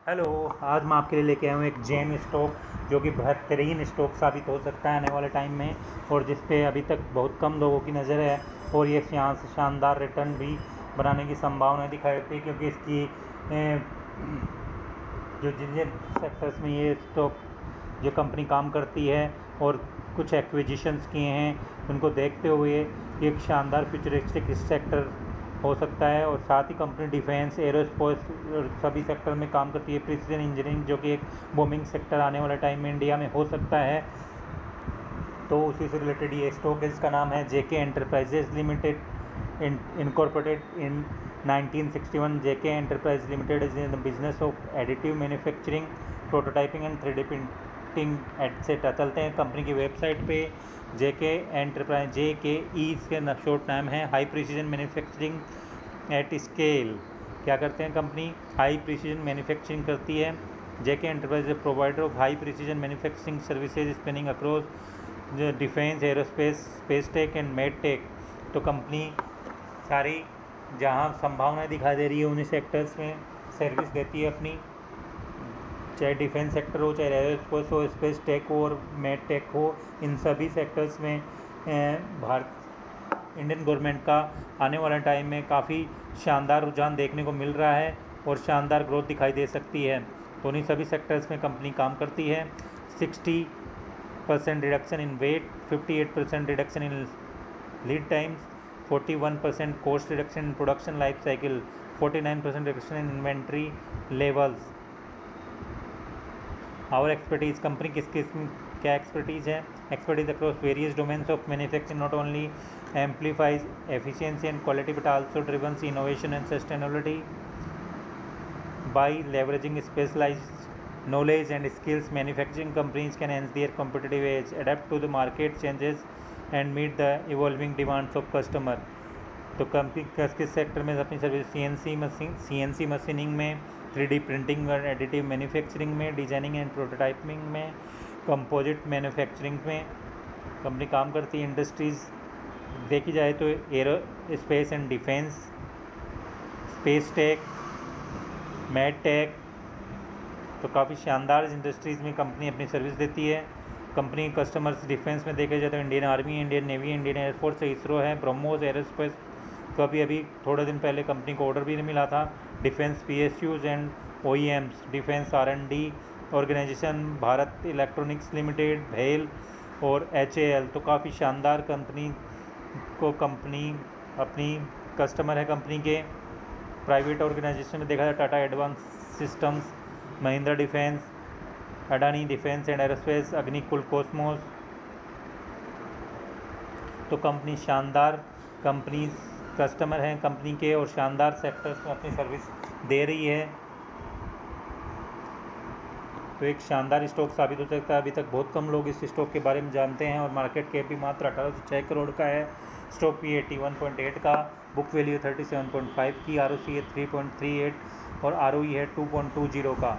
Hello. आज मैं आपके लिए लेके आया हूँ एक जेम स्टॉक जो कि बेहतरीन स्टॉक साबित हो सकता है आने वाले टाइम में, और जिस पे अभी तक बहुत कम लोगों की नज़र है, और ये यहाँ से शानदार रिटर्न भी बनाने की संभावना दिखाई देती है, क्योंकि इसकी जो जिन जिन सेक्टर्स में ये स्टॉक जो कंपनी काम करती है और कुछ एक्विजिशंस किए हैं, उनको देखते हुए ये एक शानदार फ्यूचरिस्टिक सेक्टर हो सकता है। और साथ ही कंपनी डिफेंस, एरोस्पेस और सभी सेक्टर में काम करती है। प्रिसीजन इंजीनियरिंग जो कि एक बूमिंग सेक्टर आने वाले टाइम में इंडिया में हो सकता है, तो उसी से रिलेटेड ये स्टॉक है जिसका नाम है JK enterprises limited, incorporated in 1961। JK enterprise limited is in the business of additive manufacturing, prototyping and 3D printing etcetera. चलते हैं कंपनी की वेबसाइट पे। जेके एंटरप्राइज, JKE इसके शॉर्ट नाम है, high precision manufacturing at scale. क्या करते हैं कंपनी? हाई प्रिसीजन मैन्युफैक्चरिंग करती है। JK enterprise provider of high precision manufacturing services spanning across defence, aerospace, space tech and med tech. तो कंपनी सारी जहां संभावनाएं दिखाई दे रही है उन्हीं सेक्टर्स में सर्विस देती है अपनी, चाहे डिफेंस सेक्टर हो, चाहे एरोस्पेस हो, स्पेस टेक हो और मेड टेक हो। इन सभी सेक्टर्स में भारत इंडियन गवर्नमेंट का आने वाले टाइम में काफ़ी शानदार रुझान देखने को मिल रहा है और शानदार ग्रोथ दिखाई दे सकती है। तो उन्हीं सभी सेक्टर्स में कंपनी काम करती है। 60% reduction in weight, 58% reduction in lead times, 41% cost reduction in production life cycle, 49% reduction in inventory levels. Our expertise, company किस क्या एक्सपर्टीज़ है? Expertise across various domains of manufacturing not only amplifies efficiency and quality but also drives innovation and sustainability by leveraging specialized knowledge and skills. Manufacturing companies can enhance their competitive edge, adapt to the market changes and meet the evolving demands of customer. तो company किस sector में अपनी service? CNC machining में, 3D printing और additive manufacturing में, designing and prototyping में, composite manufacturing में company काम करती है। इंडस्ट्रीज़ देखी जाए तो aerospace and defence, space tech, med tech, तो काफ़ी शानदार इंडस्ट्रीज़ में कंपनी अपनी सर्विस देती है। कंपनी कस्टमर्स डिफेंस में देखे जाए तो Indian army, Indian navy, Indian air force, ISRO है, ब्रह्मोस एरोस्पेस को अभी थोड़े दिन पहले कंपनी को ऑर्डर भी मिला था। Defence PSUs and OEMs, defence R&D organisation, Bharat electronics limited, भेल और HAL। तो काफ़ी शानदार कंपनी अपनी कस्टमर है कंपनी के। प्राइवेट ऑर्गेनाइजेशन में देखा जाए Tata advance systems, Mahindra defence, Adani defence and aerospace, Agnikul Cosmos. तो कंपनी शानदार कंपनी कस्टमर हैं कंपनी के और शानदार सेक्टर्स में अपनी सर्विस दे रही है। तो एक शानदार स्टॉक साबित हो सकता है। अभी तक बहुत कम लोग इस स्टॉक के बारे में जानते हैं और मार्केट कैप भी मात्र 1806 करोड़ का है। स्टॉक भी 81.8 का, बुक वैल्यू 37.5 की, ROC है 3.38 और ROE है 2.20 का।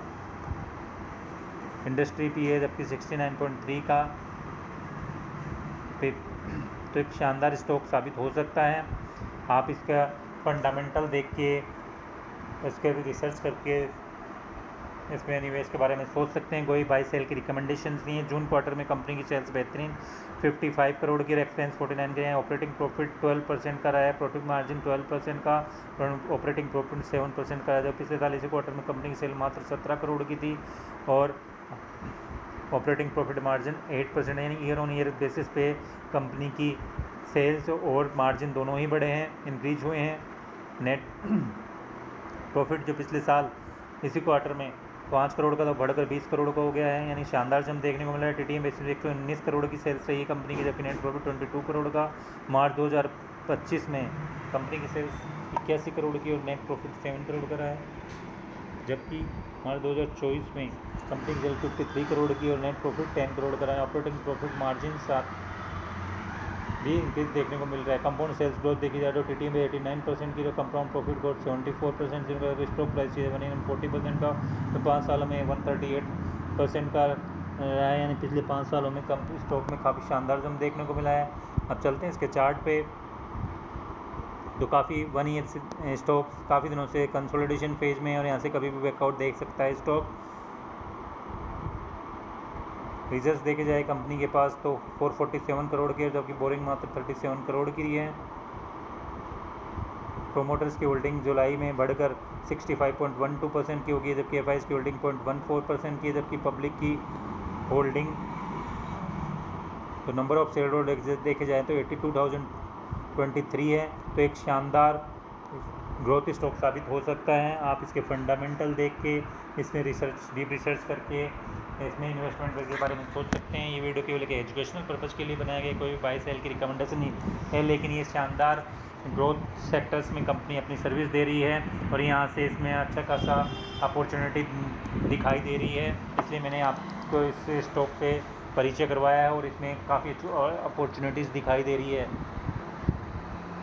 इंडस्ट्री पी है जबकि 69.3 का। तो एक शानदार स्टॉक साबित हो सकता है। आप इसका फंडामेंटल देख के, इसके भी रिसर्च करके इसमें निवेश के बारे में सोच सकते हैं। कोई बाई सेल की रिकमेंडेशंस नहीं है। जून क्वार्टर में कंपनी की सेल्स बेहतरीन 55 करोड़ की, एक्सपेंस 49 के हैं। ऑपरेटिंग प्रॉफिट 12% का रहा है, प्रॉफिट मार्जिन 12% का, ऑपरेटिंग प्रॉफिट 7% का है। जब पिछले साल इसी क्वार्टर में कंपनी की सेल मात्र 17 करोड़ की थी और ऑपरेटिंग प्रॉफिट मार्जिन 8%, यानी ईयर ऑन ईयर बेसिस पे कंपनी की सेल्स और मार्जिन दोनों ही बढ़े हैं, इंक्रीज हुए हैं। नेट प्रॉफिट जो पिछले साल इसी क्वार्टर में 5 करोड़ का तो बढ़कर 20 करोड़ का हो गया है, यानी शानदार जम देखने को मिला है। TTM बेसिस 119 करोड़ की सेल्स रही है कंपनी की, जबकि नेट प्रॉफिट 22 करोड़ का। मार्च 2025 में कंपनी की सेल्स 81 करोड़ की और नेट प्रॉफिट 7 करोड़ का रहा है, जबकि मार्च 2024 में कंपनी की सेल्स 53 करोड़ की और नेट प्रॉफिट 10 करोड़ का रहा है। ऑपरेटिंग प्रॉफिट मार्जिन भी इंक्रीज देखने को मिल रहा है। कंपाउंड सेल्स ग्रोथ देखी जाए तो TTM में 89% की, तो कंपाउंड प्रॉफिट ग्रोथ 74%, जिनका स्टॉक प्राइस 140% का, तो 5 सालों में 138% का रहा है, यानी पिछले 5 सालों में स्टॉक में काफ़ी शानदार जम देखने को मिला है। अब चलते हैं इसके चार्ट पे। तो काफ़ी 1 ईयर से स्टॉक काफ़ी दिनों से कंसोलिडेशन फेज में है और यहाँ से कभी भी बैकआउट देख सकता है स्टॉक। रिजल्ट्स देखे जाए कंपनी के पास तो 447 करोड़ की है, जबकि बोरिंग मात्र 37 करोड़ की है। प्रोमोटर्स की होल्डिंग जुलाई में बढ़कर 65.12% की होगी, जबकि एफ की होल्डिंग 0.14% की है, जबकि पब्लिक की होल्डिंग तो नंबर ऑफ शेयर होल्डर देखे जाए तो 82,023 है। तो एक शानदार ग्रोथ स्टॉक साबित हो सकता है। आप इसके फंडामेंटल देख के इसमें डीप रिसर्च करके इसमें इन्वेस्टमेंट के बारे में सोच सकते हैं। ये वीडियो केवल एक एजुकेशनल पर्पज़ के लिए बनाया गया, कोई भी बाय सेल की रिकमेंडेशन नहीं है, लेकिन ये शानदार ग्रोथ सेक्टर्स में कंपनी अपनी सर्विस दे रही है और यहाँ से इसमें अच्छा खासा अपॉर्चुनिटी दिखाई दे रही है, इसलिए मैंने आपको इस स्टॉक से परिचय करवाया है और इसमें काफ़ी अपॉर्चुनिटीज़ दिखाई दे रही है।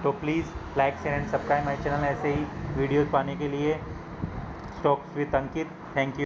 तो please like share and subscribe my channel ऐसे ही वीडियोस पाने के लिए। Stocks with Ankit. Thank you.